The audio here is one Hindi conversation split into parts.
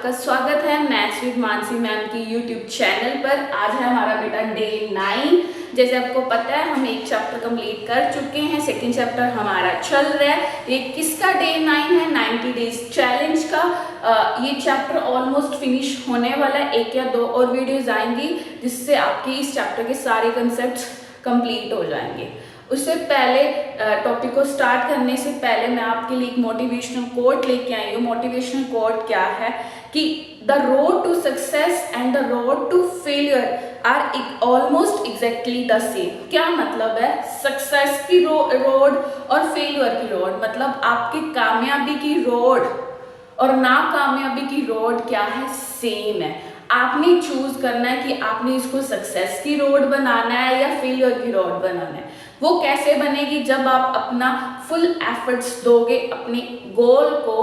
आपका स्वागत है मैथ्स विद मानसी मैम की यूट्यूब चैनल पर। आज है हमारा बेटा डे 9। जैसे आपको पता है हम एक चैप्टर कंप्लीट कर चुके हैं, सेकंड चैप्टर हमारा चल रहा है। ये किसका डे 9 है? 90 डेज चैलेंज का। ये चैप्टर ऑलमोस्ट फिनिश होने वाला है, 1 या 2 और वीडियोज आएंगी जिससे आपकी इस चैप्टर के सारे कंसेप्ट कंप्लीट हो जाएंगे। उससे पहले टॉपिक को स्टार्ट करने से पहले मैं आपके लिए एक मोटिवेशनल कोट लेके आई हूँ। मोटिवेशनल कोट क्या है कि the road to success and the road to failure are almost exactly the same. क्या मतलब है? सक्सेस की रोड और फेलियर की रोड, मतलब आपकी कामयाबी की रोड और नाकामयाबी की रोड क्या है? सेम है। आपने चूज करना है कि आपने इसको सक्सेस की रोड बनाना है या फेलियर की रोड बनाना है। वो कैसे बनेगी? जब आप अपना फुल एफर्ट्स दोगे अपने गोल को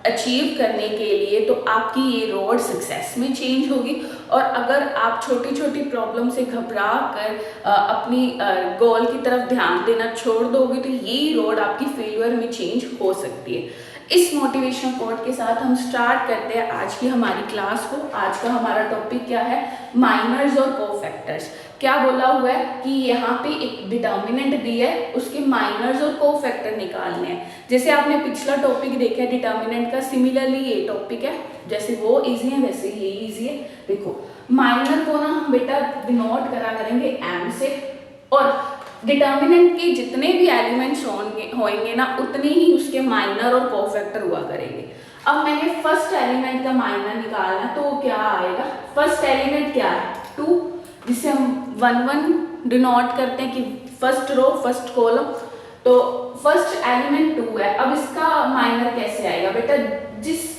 अचीव करने के लिए, तो आपकी ये रोड सक्सेस में चेंज होगी। और अगर आप छोटी छोटी प्रॉब्लम से घबरा कर अपनी गोल की तरफ ध्यान देना छोड़ दोगे, तो यही रोड आपकी फेलियर में चेंज हो सकती है। इस मोटिवेशनल कोट के साथ हम स्टार्ट करते हैं आज की हमारी क्लास को। आज का हमारा टॉपिक क्या है? माइनर्स और कोफैक्टर्स। क्या बोला हुआ है कि यहाँ पे एक डिटर्मिनेंट दी है, उसके माइनर्स और कोफैक्टर निकालने हैं। जैसे आपने पिछला टॉपिक देखा है डिटर्मिनेंट का, सिमिलरली ये टॉपिक है। जैसे वो इजी है वैसे ये इजी है। देखो माइनर को ना हम बेटा डिनोट करा करेंगे एम से, और डिटर्मिनेंट के जितने भी एलिमेंट्स होंगे ना उतने ही उसके माइनर और कोफैक्टर हुआ करेंगे। अब मैंने फर्स्ट एलिमेंट का माइनर निकालना, तो क्या आएगा? फर्स्ट एलिमेंट क्या है? 2, जिसे हम 1 डिनोट करते हैं कि फर्स्ट रो फर्स्ट कॉलम। तो फर्स्ट एलिमेंट 2 है। अब इसका माइनर कैसे आएगा बेटा? जिस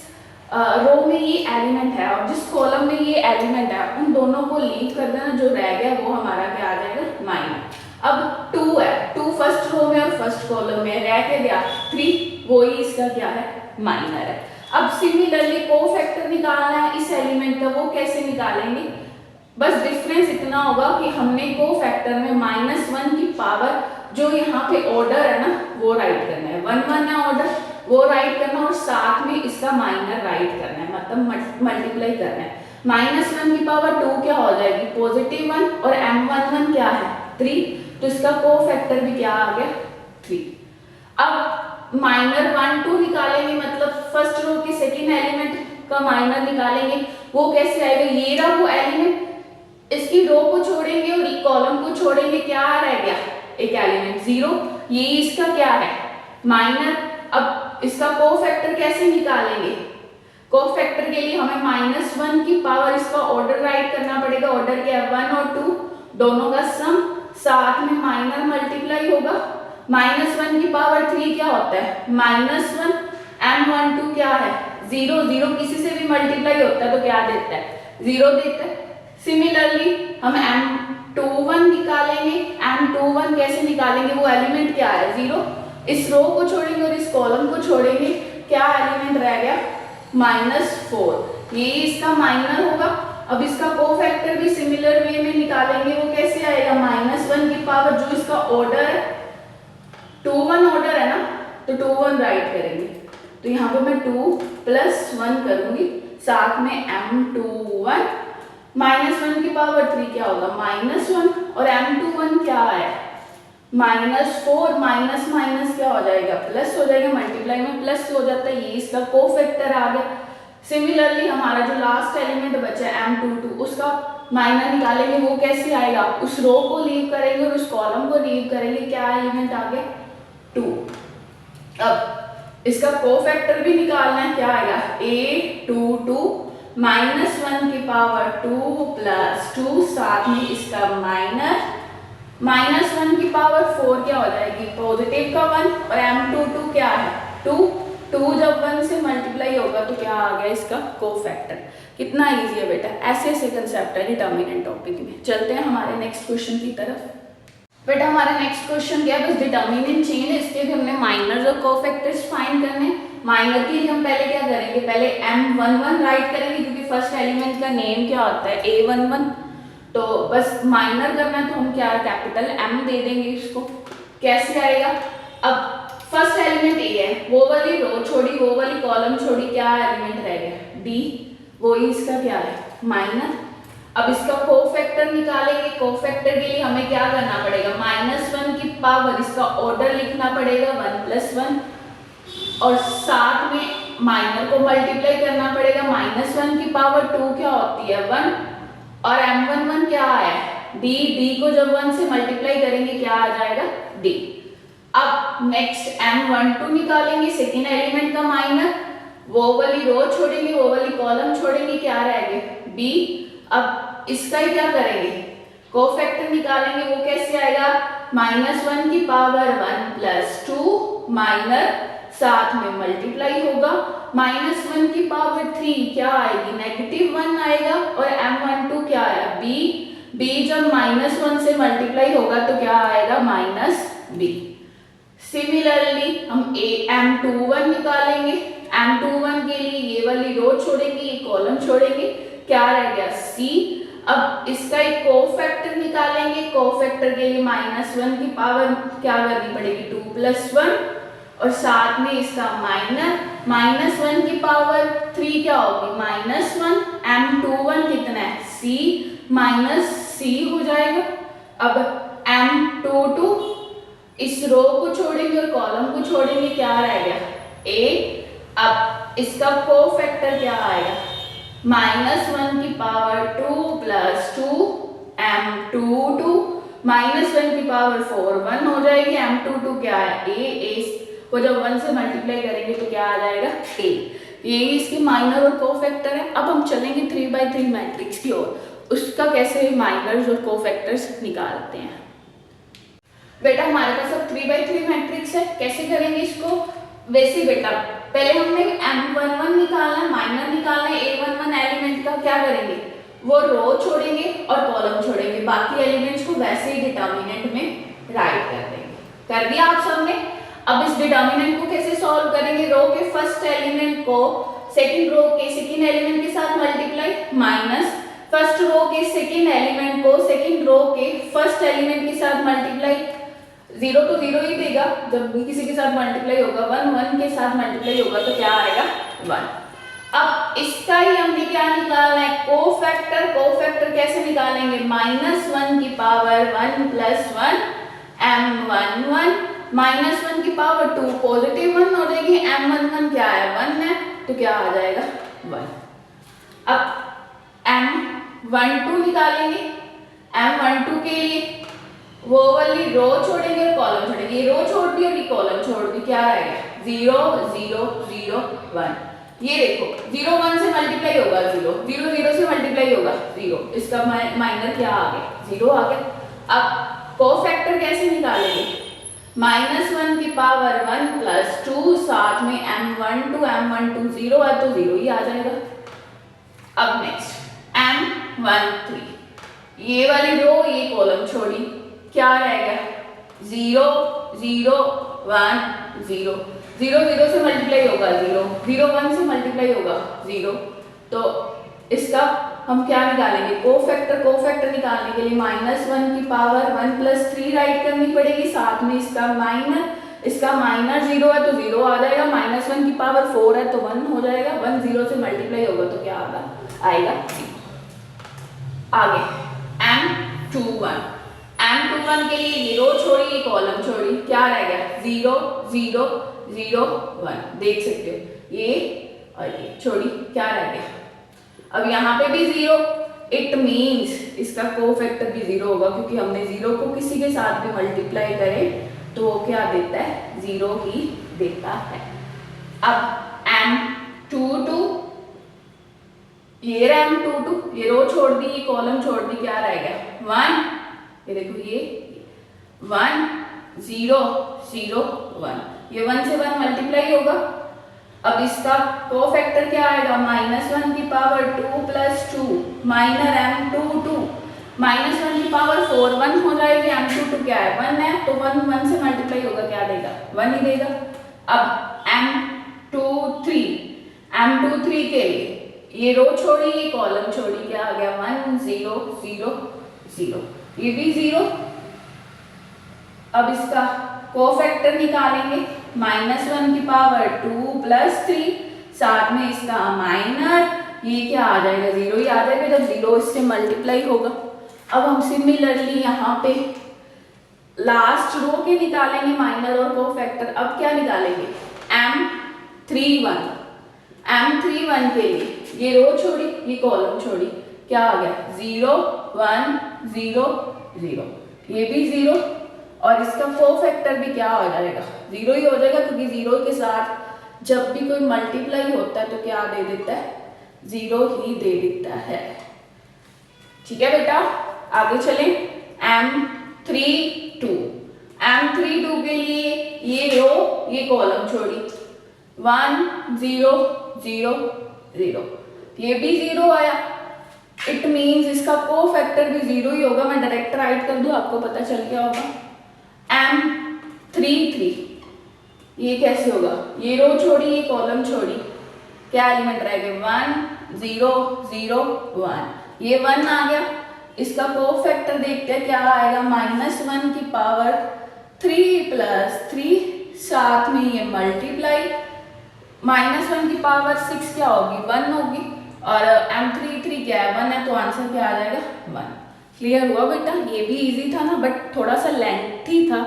रो में ये एलिमेंट है और जिस कॉलम में ये एलिमेंट है, उन दोनों को लीव कर देना, जो रह गया वो हमारा क्या आ जाएगा? माइनर। अब 2 है, 2 फर्स्ट रो में और फर्स्ट कॉलम में रह के गया 3, वो ही इसका क्या है? माइनर है। अब सिमिलरली कोफैक्टर निकालना है इस एलिमेंट का, वो कैसे निकालेंगे? बस डिफरेंस इतना होगा कि हमने कोफैक्टर में -1 की पावर, जो यहाँ पे ऑर्डर है ना, वो राइट करना है। 1 है ऑर्डर, वो राइट करना और साथ में इसका माइनर राइट करना है, मतलब मल्टीप्लाई करना है। -1 की पावर 2 क्या हो जाएगी? +1, और m11 क्या है? 3, तो इसका कोफैक्टर भी क्या आ गया? 3। अब माइनर 1 2 निकालेंगे, मतलब फर्स्ट रो के सेकेंड एलिमेंट का माइनर निकालेंगे। वो कैसे आएगा? ये रहा वो एलिमेंट, इसकी रो को छोड़ेंगे और कॉलम को छोड़ेंगे, क्या रह गया? एक एलिमेंट 0। ये इसका क्या है? माइनर। अब इसका कोफैक्टर कैसे निकालेंगे? कोफैक्टर के लिए हमें -1 की पावर, इसका ऑर्डर राइट करना पड़ेगा। ऑर्डर क्या है? 1 और 2 दोनों का सम, साथ में माइनर मल्टीप्लाई होगा। -1 की पावर 3 क्या होता है? -1, m12 क्या है? 0, 0 किसी से भी मल्टीप्लाई होता है तो क्या देता है? 0 देता है। सिमिलरली हम m21 निकालेंगे। m21 कैसे निकालेंगे? वो एलिमेंट क्या है? 0। इस रो को छोड़ेंगे और इस कॉलम को छोड़ेंगे, क्या एलिमेंट रह गया? -4। ये इसका माइनर होगा। अब इसका कोफैक्टर भी सिमिलर वे में निकालेंगे। वो कैसे आएगा? -1 की पावर, जो इसका ऑर्डर है 2 1 ऑर्डर है ना, तो 2 1 राइट करेंगे। तो यहाँ पे मैं 2 + 1 करूंगी, साथ में m21 -1 की पावर 3 क्या होगा? -1, और m21 क्या है? -4, माइनस माइनस क्या हो जाएगा? प्लस हो जाएगा, मल्टीप्लाई में प्लस हो जाता है। ये इसका कोफैक्टर आ गया। सिमिलरली हमारा जो लास्ट एलिमेंट बचा है m22, उसका माइनर निकालेंगे। वो कैसे आएगा? उस रो को लीव करेंगे और उस कॉलम को लीव करेंगे, क्या एलिमेंट आ गया? 2। अब इसका कोफैक्टर भी निकालना है, क्या आएगा? a22 -1 की पावर 2 + 2, साथ में इसका माइनर, -1 की पावर 4 क्या हो जाएगी? पॉजिटिव का 1, और m22 क्या है? 2 2 जब 1 से मल्टीप्लाई होगा तो क्या आ गया? इसका कोफैक्टर। कितना इजी है बेटा। ऐसे ऐसे कंसेप्ट है डिटर्मिनेंट टॉपिक में। चलते हैं हमारे नेक्स्ट क्वेश्चन की तरफ। बेटा हमारा नेक्स्ट क्वेश्चन क्या है? बस डिटर्मिनेंट चेंज है, इसके भी हमने माइनर्स और कोफैक्टर्स फाइंड करने। माइनर के लिए हम पहले क्या करेंगे? पहले m11 राइट करेंगे, क्योंकि फर्स्ट एलिमेंट का नेम क्या होता है? a11। तो बस माइनर करना है तो हम क्या कैपिटल M दे देंगे इसको। कैसे आएगा? अब फर्स्ट एलिमेंट ए है, वो वाली रो छोड़ी, वो वाली कॉलम छोड़ी, क्या एलिमेंट रह गया? डी, वही इसका क्या है माइनस। अब इसका कोफैक्टर निकालेंगे, कोफैक्टर के लिए हमें क्या करना पड़ेगा, -1 की पावर, इसका ऑर्डर लिखना पड़ेगा 1 + 1 और साथ में माइनर को मल्टीप्लाई करना पड़ेगा, -1 की पावर 2 क्या होती है 1 और m11 क्या आया डी, डी को जब 1 से मल्टीप्लाई करेंगे क्या आ जाएगा डी। अब नेक्स्ट m12 निकालेंगे, सेकेंड एलिमेंट का माइनर, वो वाली रो छोड़ेंगे, वो वाली कॉलम छोड़ेंगे, क्या रहेगा बी। अब इसका ही क्या करेंगे, कोफैक्टर निकालेंगे, वो कैसे आएगा, -1 की पावर 1 + 2 माइनर साथ में मल्टीप्लाई होगा, -1 की पावर 3 क्या आएगी -1 आएगा और m12 क्या आया बी, बी जब -1 से मल्टीप्लाई होगा तो क्या आएगा -b। सिमिलरली हम m21 निकालेंगे, m21 के लिए ये वाली रो छोड़ेंगे, ये कॉलम छोड़ेंगे, क्या रह गया सी। अब इसका एक कोफैक्टर निकालेंगे, कोफैक्टर के लिए -1 की पावर क्या करनी पड़ेगी 2 + 1 और साथ में इसका माइनर, -1 की पावर 3 क्या होगी -1, m21 कितना है c, -c हो जाएगा। अब m22 इस रो को छोड़ेंगे और कॉलम को छोड़ेंगे, क्या रह गया a। अब इसका कोफैक्टर क्या आएगा, -1 की पावर 2 + 2 m22, -1 की पावर 4 1 हो जाएगी, m22 क्या है a को जब 1 से मल्टीप्लाई करेंगे तो क्या आ जाएगा a। ये इसके माइनर और कोफैक्टर है। अब हम चलेंगे 3/3 मैट्रिक्स की ओर, उसका कैसे माइनर्स और कोफैक्टर्स निकालते हैं। बेटा हमारे पास अब 3/3 मैट्रिक्स है, कैसे करेंगे इसको, वैसे बेटा पहले हमने m11 निकालना, माइनर निकालना है, a11 एलिमेंट का क्या करेंगे, वो रो छोड़ेंगे और कॉलम छोड़ेंगे, बाकी एलिमेंट्स को वैसे ही डिटर्मिनेंट में राइट कर देंगे। कर दिया आप सबने। अब इस डिटर्मिनेंट को कैसे सॉल्व करेंगे, रो के फर्स्ट एलिमेंट को सेकंड रो के सेकंड एलिमेंट के साथ मल्टीप्लाई, माइनस फर्स्ट रो के सेकंड एलिमेंट को सेकंड रो के फर्स्ट एलिमेंट के साथ मल्टीप्लाई, 0 तो 0 ही देगा, जब भी किसी के साथ मल्टीप्लाई होगा 1 1 के साथ मल्टीप्लाई होगा तो क्या आएगा 1। अब इसका ही हमने क्या निकालना है, कोफैक्टर, कोफैक्टर कैसे निकालेंगे, -1 की पावर 1 + 1 m11, -1 की पावर 2 पॉजिटिव 1 हो जाएगी, m11 क्या है 1 है तो क्या आ जाएगा 1। अब m12 निकालेंगे, m12 के लिए वो वाली रो छोड़ेंगे और कॉलम छोड़ेंगे, ये रो छोड़ दी और ये कॉलम छोड़ दी, क्या रहेगा 0 0 0 1। ये देखो 0 1 से मल्टीप्लाई होगा 0, 0 0 से मल्टीप्लाई होगा 0, इसका माइनर क्या आ गया 0 आ गया। अब कोफैक्टर कैसे निकालेंगे, -1 की पावर 1 + 2 साथ में m12 0 है तो 0 ही आ जाएगा। अब नेक्स्ट m13, ये वाली रो ये कॉलम छोड़ी, क्या रहेगा 0 0 1 0, 0 0 से मल्टीप्लाई होगा 0, 0 1 से मल्टीप्लाई होगा 0, तो इसका हम क्या निकालेंगे, कोफैक्टर, कोफैक्टर निकालने के लिए -1 की पावर 1 + 3 राइट करनी पड़ेगी, साथ में इसका माइनर, इसका माइनर 0 है तो 0 आ जाएगा, -1 की पावर 4 है तो 1 हो जाएगा, 1 0 से मल्टीप्लाई होगा तो क्या आएगा 0। आगे m21, m21 के लिए ये रो छोड़ी ये कॉलम छोड़ी, क्या रह गया 0 0 0 1, देख सकते हो ये और ये छोड़ी, क्या रह गया, अब यहाँ पे भी 0, इट मीन्स इसका कोफैक्टर भी 0 होगा, क्योंकि हमने 0 को किसी के साथ भी मल्टीप्लाई करें तो वो क्या देता है 0 ही देता है। अब m22, ये रहा m22, ये रो छोड़ दी ये कॉलम छोड़ दी, क्या रहेगा 1, ये देखो ये 1 0 0 1, ये 1 से 1 मल्टीप्लाई होगा। अब इसका कोफैक्टर क्या आएगा, -1 की पावर 2 + 2 माइनर m22, -1 की पावर 4 1 हो जाएगी, m22 क्या है 1 है तो 1 1 से मल्टीप्लाई होगा, क्या देगा 1 ही देगा। अब m23 के लिए ये रो छोड़ी ये कॉलम छोड़ी, क्या आ गया 1 0 0 0, ये भी 0। अब इसका कोफैक्टर निकालेंगे, -1 की पावर 2 + 3 साथ में इसका माइनर, ये क्या आ जाएगा, 0 ही आ जाएगा जब 0 इससे मल्टीप्लाई होगा। अब हम सिमिलरली यहाँ पे लास्ट रो के निकालेंगे माइनर और कोफैक्टर। अब क्या निकालेंगे, M31 के लिए ये रो छोड़ी ये कॉलम छोड़ी, क्या आ गया 0 1 0 0, ये भी 0 और इसका कोफैक्टर भी क्या हो जाएगा 0 ही हो जाएगा, क्योंकि 0 के साथ जब भी कोई मल्टीप्लाई होता है तो क्या दे देता है, 0 ही दे देता है। ठीक है बेटा, आगे चलें। M32 के लिए ये रो ये कॉलम छोड़ी, 1 0 0 0, ये भी 0 आया। इट मीन्स इसका कोफैक्टर भी 0 ही होगा। मैं डायरेक्ट राइट कर दूं, आपको पता चल गया होगा। M33 ये कैसे होगा, ये रो छोड़ी ये कॉलम छोड़ी, क्या एलिमेंट रह गए 1 0 0 1, ये 1 आ गया। इसका कोफैक्टर देखते हैं क्या आएगा, -1 की पावर 3 प्लस 3, साथ में ये मल्टीप्लाई, -1 की पावर 6 क्या होगी 1 होगी, और M33 क्या है 1 है, तो आंसर क्या आ जाएगा 1। क्लियर हुआ बेटा, ये भी इजी था ना, बट थोड़ा सा लेंथी था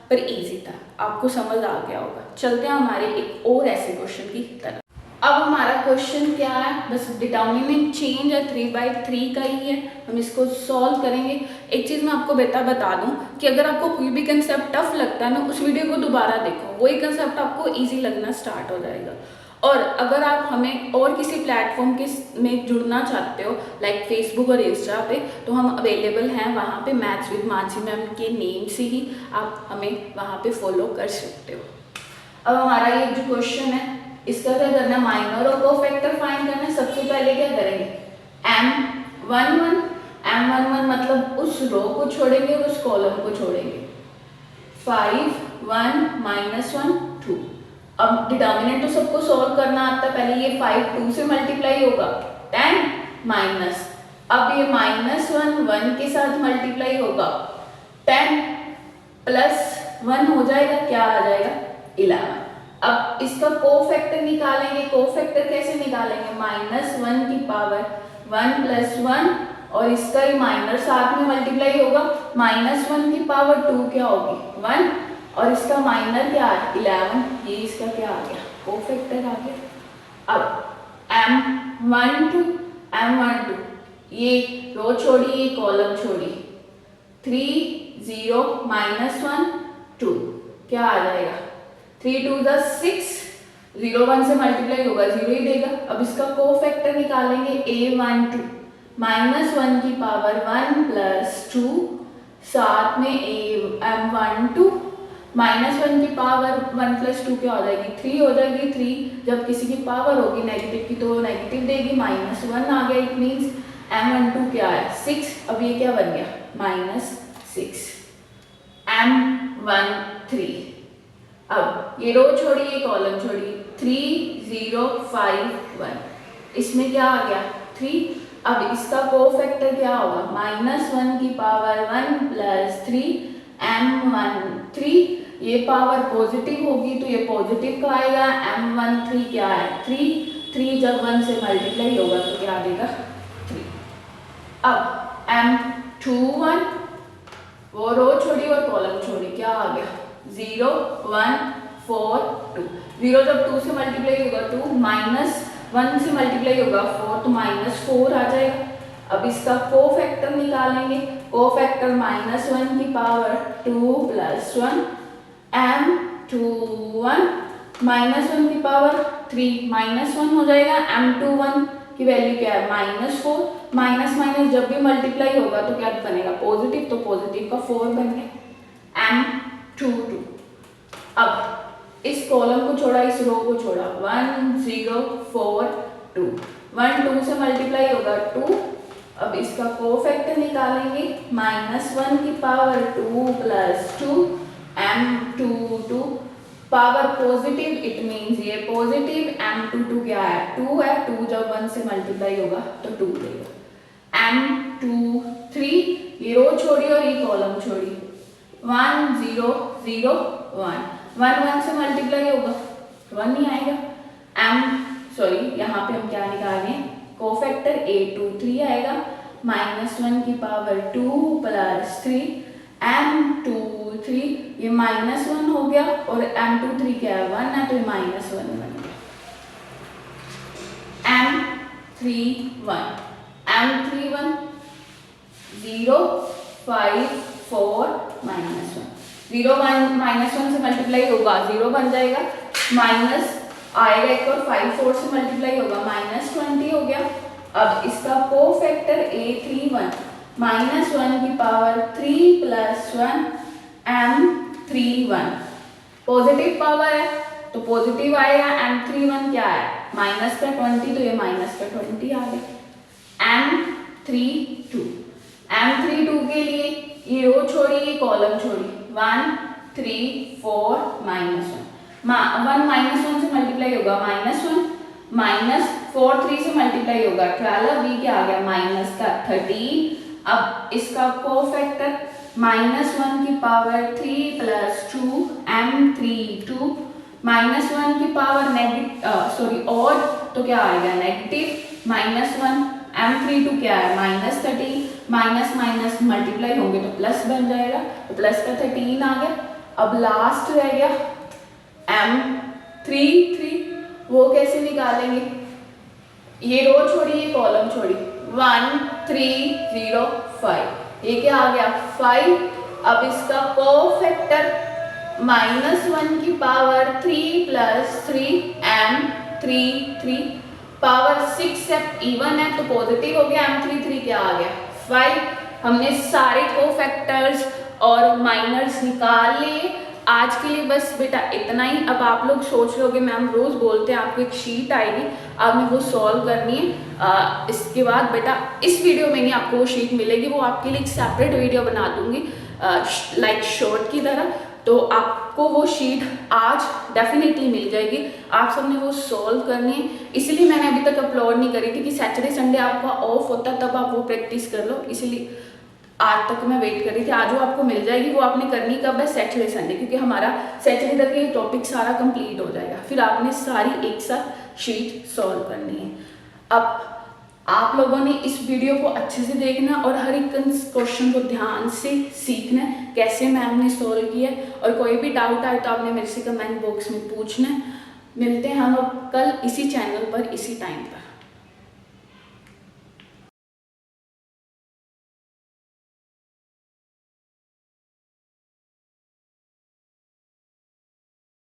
पर इजी था, आपको समझ आ गया होगा। चलते हैं हमारे एक और ऐसे क्वेश्चन की तरफ। अब हमारा क्वेश्चन क्या है, बस डिटर्मिनेंट चेंज है, 3/3 का ही है, हम इसको सॉल्व करेंगे। एक चीज़ मैं आपको बेटा बता दूं कि अगर आपको कोई भी कंसेप्ट टफ लगता है ना, उस वीडियो को दोबारा देखो, वही कंसेप्ट आपको इजी लगना स्टार्ट हो जाएगा। और अगर आप हमें और किसी प्लेटफॉर्म के में जुड़ना चाहते हो, लाइक फेसबुक और इंस्टा पे, तो हम अवेलेबल हैं वहाँ पे, मैथ्स विद मानसी मैम के नेम से ही आप हमें वहाँ पे फॉलो कर सकते हो। अब हमारा ये जो क्वेश्चन है, इसका क्या करना है, माइनर और कोफैक्टर फाइंड करना है। सबसे पहले क्या करेंगे, M11 मतलब उस रो को छोड़ेंगे और उस कॉलम को छोड़ेंगे, 5 1 -1 2। अब डिटर्मिनेंट तो सबको सॉल्व करना आता है, पहले ये 5 2 से मल्टीप्लाई होगा, 10 माइनस, अब ये -1 1 के साथ मल्टीप्लाई होगा, 10 प्लस 1 हो जाएगा, क्या आ जाएगा 11। अब इसका कोफैक्टर निकालेंगे, कोफैक्टर कैसे निकालेंगे, -1 की पावर 1 प्लस 1 और इसका ही माइनर साथ में मल्टीप्लाई होगा, -1 की पावर 2 क्या होगी 1 और इसका माइनर क्या है 11, ये इसका क्या आ गया कोफैक्टर आ गया। अब M12 ये रो छोड़ी ये कॉलम छोड़ी, 3 0 -1 2, क्या आ जाएगा 3 2 6, 0 1 से मल्टीप्लाई होगा 0 ही देगा। अब इसका कोफैक्टर निकालेंगे, A12 -1 की पावर 1 प्लस 2, साथ में M12 -1 की पावर 1 प्लस 2 क्या हो जाएगी 3 हो जाएगी। 3 जब किसी की पावर होगी नेगेटिव की तो नेगेटिव देगी, -1 आ गया, इट मीन्स M12 क्या है 6। अब ये क्या बन गया -6। M13 अब ये रो छोड़ी ये कॉलम छोड़ी, 3 0 5 1, इसमें क्या आ गया 3। अब इसका कोफैक्टर क्या होगा, -1 की पावर 1 प्लस 3 M13, ये पावर पॉजिटिव होगी तो ये पॉजिटिव का आएगा, M13 क्या है 3 जब 1 से मल्टीप्लाई होगा तो क्या देगा 3। अब M21 वो रो छोड़ी और कॉलम छोड़ी, क्या आ गया 0 1 4 2, 0 जब 2 से मल्टीप्लाई होगा 2, -1 से मल्टीप्लाई होगा 4 तो -4 आ जाएगा। अब इसका कोफैक्टर निकालेंगे, कोफैक्टर -1 की पावर 2 प्लस 1 M21 -1 की पावर 3 -1 हो जाएगा, M21 की वैल्यू क्या है -4, माइनस जब भी मल्टीप्लाई होगा तो क्या बनेगा पॉजिटिव, तो पॉजिटिव का 4 बन गया। M22 अब इस कॉलम को छोड़ा इस रो को छोड़ा, 1 0 4 2, 1 2 से मल्टीप्लाई होगा 2। अब इसका कोफैक्टर निकालेंगे, -1 की power 2 plus 2 M22 power positive, it means ये पॉजिटिव, M22 क्या है 2 है, 2 जब 1 से मल्टीप्लाई होगा तो 2 देगा। M23 ये रो छोड़ी और ये कॉलम छोड़ी, 1 0 0 1, 1 1 से मल्टीप्लाई होगा 1 ही आएगा। सॉरी यहाँ पे हम क्या निकालेंगे, कोफैक्टर a23 आएगा, -1 की पावर 2 प्लस 3 m23, ये -1 हो गया और m23 क्या है 1 है, तो ये -1 बन गया। m31 0 5 4 -1, 0 -1 से मल्टीप्लाई होगा 0 बन जाएगा, माइनस आएगा एक और 5 4 से मल्टीप्लाई होगा -20 हो गया। अब इसका कोफैक्टर a31 -1 की power 3 plus 1 m31, positive power है तो पॉजिटिव आएगा, m31 क्या है माइनस का 20, तो ये माइनस का 20 आ गया। m32 के लिए ये रो छोड़ी कॉलम छोड़ी, 1 3 4 -1, 1 -1 से मल्टीप्लाई होगा -1, -4 3 से मल्टीप्लाई होगा 12, b क्या आ गया माइनस का 30। अब इसका कोफैक्टर -1 की पावर 3 प्लस 2 m32, -1 की पावर नेगेटिव और तो क्या आएगा नेगेटिव, -1 m32 क्या है -30, माइनस माइनस मल्टीप्लाई होंगे तो प्लस बन जाएगा, तो प्लस का 13 आ गया। अब लास्ट रह गया m33, वो कैसे निकालेंगे, ये रो छोड़ी ये कॉलम छोड़ी, 1 3 0 5, ये क्या आ गया 5। अब इसका कोफैक्टर -1 की पावर 3 प्लस 3 m33, पावर 6 है इवन है तो पॉजिटिव हो गया, m33 क्या आ गया 5। हमने सारे कोफैक्टर्स और माइनर्स निकाल लिए। आज के लिए बस बेटा इतना ही। अब आप लोग सोच रहे मैम रोज बोलते हैं आपको एक शीट आएगी, आपने वो सॉल्व करनी है। इसके बाद बेटा इस वीडियो में नहीं आपको वो शीट मिलेगी, वो आपके लिए एक सेपरेट वीडियो बना दूंगी लाइक शॉर्ट की तरह, तो आपको वो शीट आज डेफिनेटली मिल जाएगी। आप सबने वो सॉल्व करनी है, इसलिए मैंने अभी तक अपलोड नहीं करी थी कि सैटरडे संडे आपका ऑफ होता तब आप वो प्रैक्टिस कर लो, इसीलिए आज तक मैं वेट कर रही थी। आज वो आपको मिल जाएगी, वो आपने करनी कब है सैटरडे संडे, क्योंकि हमारा सैटरडे तक ये टॉपिक सारा कंप्लीट हो जाएगा, फिर आपने सारी एक साथ शीट सॉल्व करनी है। अब आप लोगों ने इस वीडियो को अच्छे से देखना और हर एक क्वेश्चन को ध्यान से सीखना कैसे मैम ने सॉल्व किया, और कोई भी डाउट आए तो आपने मेरे से कमेंट बॉक्स में पूछना। मिलते हैं हम अब कल इसी चैनल पर इसी टाइम पर।